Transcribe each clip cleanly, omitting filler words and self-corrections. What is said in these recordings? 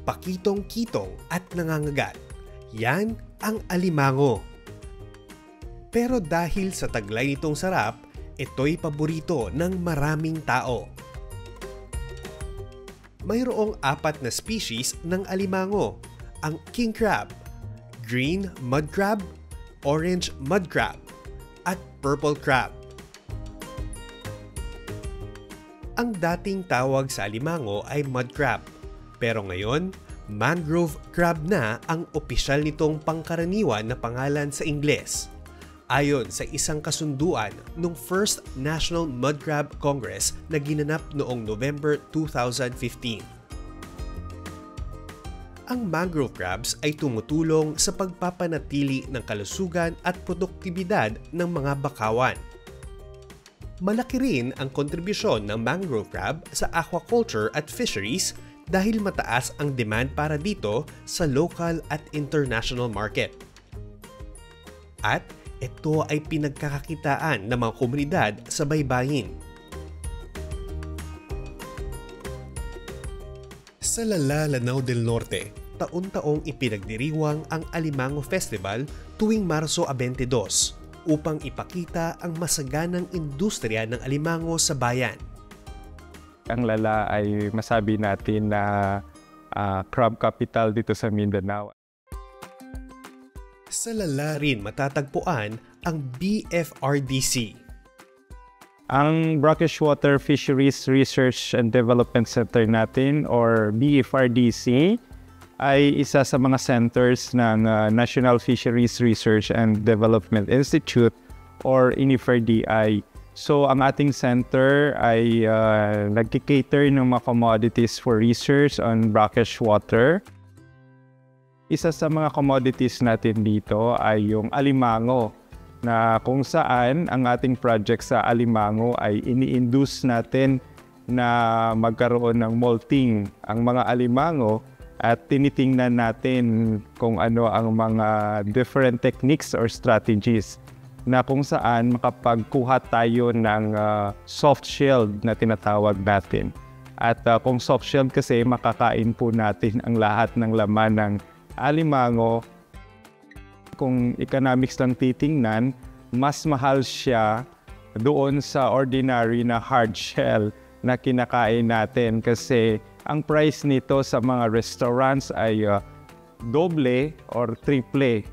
pakitong-kitong at nangangagat. Yan ang alimango. Pero dahil sa taglay nitong sarap, ito'y paborito ng maraming tao. Mayroong 4 na species ng alimango, ang king crab, green mud crab, orange mud crab, at purple crab. Ang dating tawag sa alimango ay mud crab, pero ngayon, mangrove crab na ang opisyal nitong pangkaraniwan na pangalan sa Ingles. Ayon sa isang kasunduan ng First National Mud Crab Congress na ginanap noong November 2015. Ang mangrove crabs ay tumutulong sa pagpapanatili ng kalusugan at produktibidad ng mga bakawan. Malaki rin ang kontribusyon ng mangrove crab sa aquaculture at fisheries dahil mataas ang demand para dito sa local at international market. At ito ay pinagkakakitaan ng mga komunidad sa baybayin. Sa Lanao del Norte, taon-taong ipinagdiriwang ang Alimango Festival tuwing Marso 22 upang ipakita ang masaganang industriya ng alimango sa bayan. Ang Lala ay masabi natin na crab capital dito sa Mindanao. Sa Lala rin matatagpuan ang BFRDC. Ang Brackish Water Fisheries Research and Development Center natin or BFRDC ay isa sa mga centers ng National Fisheries Research and Development Institute or NFRDI. So ang ating center ay nagki-cater ng mga commodities for research on brackish water. Isa sa mga commodities natin dito ay yung alimango, na kung saan ang ating project sa alimango ay ini-induce natin na magkaroon ng molting ang mga alimango at tinitingnan natin kung ano ang mga different techniques or strategies na kung saan makapagkuha tayo ng soft-shelled na tinatawag natin. At kung soft-shelled kasi makakain po natin ang lahat ng laman ng alimango. Kung economics lang titingnan, mas mahal siya doon sa ordinary na hard shell na kinakain natin kasi ang price nito sa mga restaurants ay doble or triple.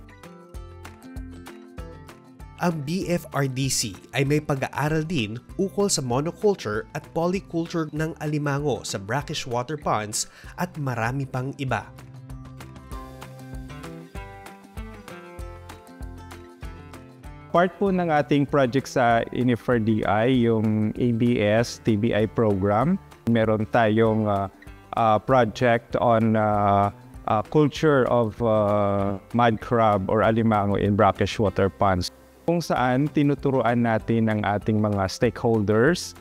Ang BFRDC ay may pag-aaral din ukol sa monoculture at polyculture ng alimango sa brackish water ponds at marami pang iba. Part po ng ating project sa NFRDI, yung ABS-TBI program. Meron tayong project on culture of mud crab or alimango in brackish water ponds. Kung saan tinuturuan natin ang ating mga stakeholders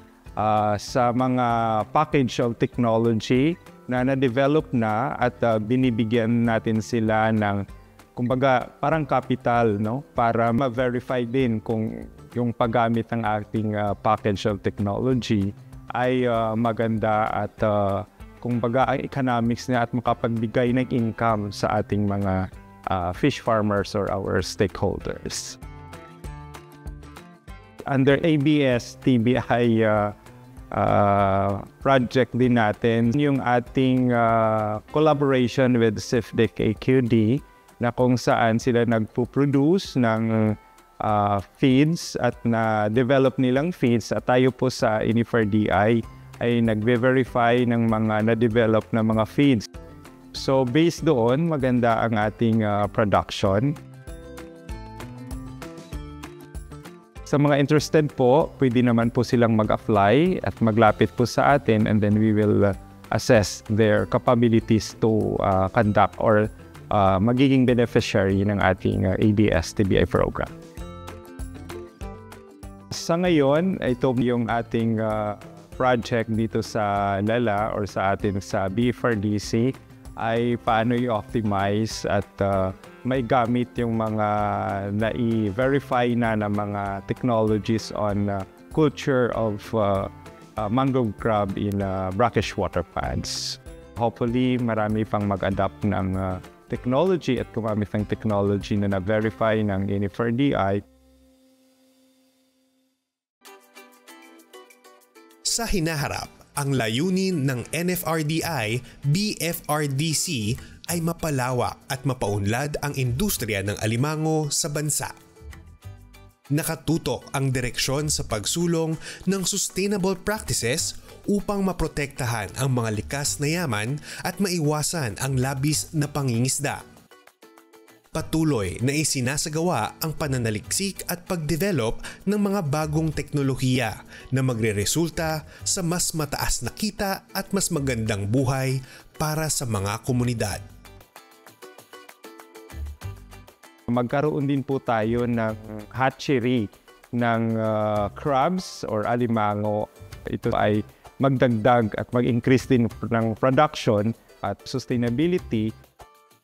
sa mga package of technology na na-develop na at binibigyan natin sila ng kumbaga parang capital, no, para ma-verify din kung yung paggamit ng ating package of technology ay maganda at kumbaga ang economics niya at makapagbigay ng income sa ating mga fish farmers or our stakeholders. Under ABS-TBI project din natin yung ating collaboration with CIFDIC AQD na kung saan sila nagpo-produce ng feeds at na-develop nilang feeds at tayo po sa NFRDI ay nagve-verify ng mga na-develop na mga feeds. So based doon, maganda ang ating production. Sa mga interested po, pwede naman po silang mag-apply at maglapit po sa atin and then we will assess their capabilities to conduct or magiging beneficiary ng ating ABS-TBI program. Sa ngayon, ito yung ating project dito sa Lala or sa atin sa BFRDC ay paano i-optimize at may gamit yung mga na-i-verify na mga technologies on culture of mangrove crab in brackish water ponds. Hopefully, marami pang mag-adapt ng technology at gumamit ng technology na na-verify ng NFRDI. Sa hinaharap, ang layunin ng NFRDI, BFRDC ay mapalawak at mapaunlad ang industriya ng alimango sa bansa. Nakatutok ang direksyon sa pagsulong ng sustainable practices upang maprotektahan ang mga likas na yaman at maiwasan ang labis na pangingisda. Patuloy na isinasagawa ang pananaliksik at pagdevelop ng mga bagong teknolohiya na magreresulta sa mas mataas na kita at mas magandang buhay para sa mga komunidad. Magkaroon din po tayo ng hatchery ng crabs or alimango. Ito ay magdagdag at mag-increase din ng production at sustainability.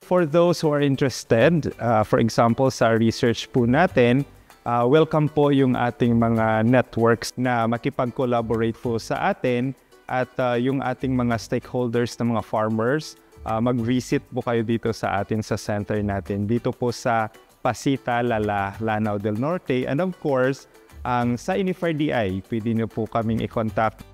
For those who are interested, for example, sa research po natin, welcome po yung ating mga networks na makipag-collaborate po sa atin at yung ating mga stakeholders na mga farmers, mag-visit po kayo dito sa atin sa center natin. Dito po sa Pasita, Lala, Lanao del Norte. And of course, sa NFRDI, pwede niyo po kaming i-contact.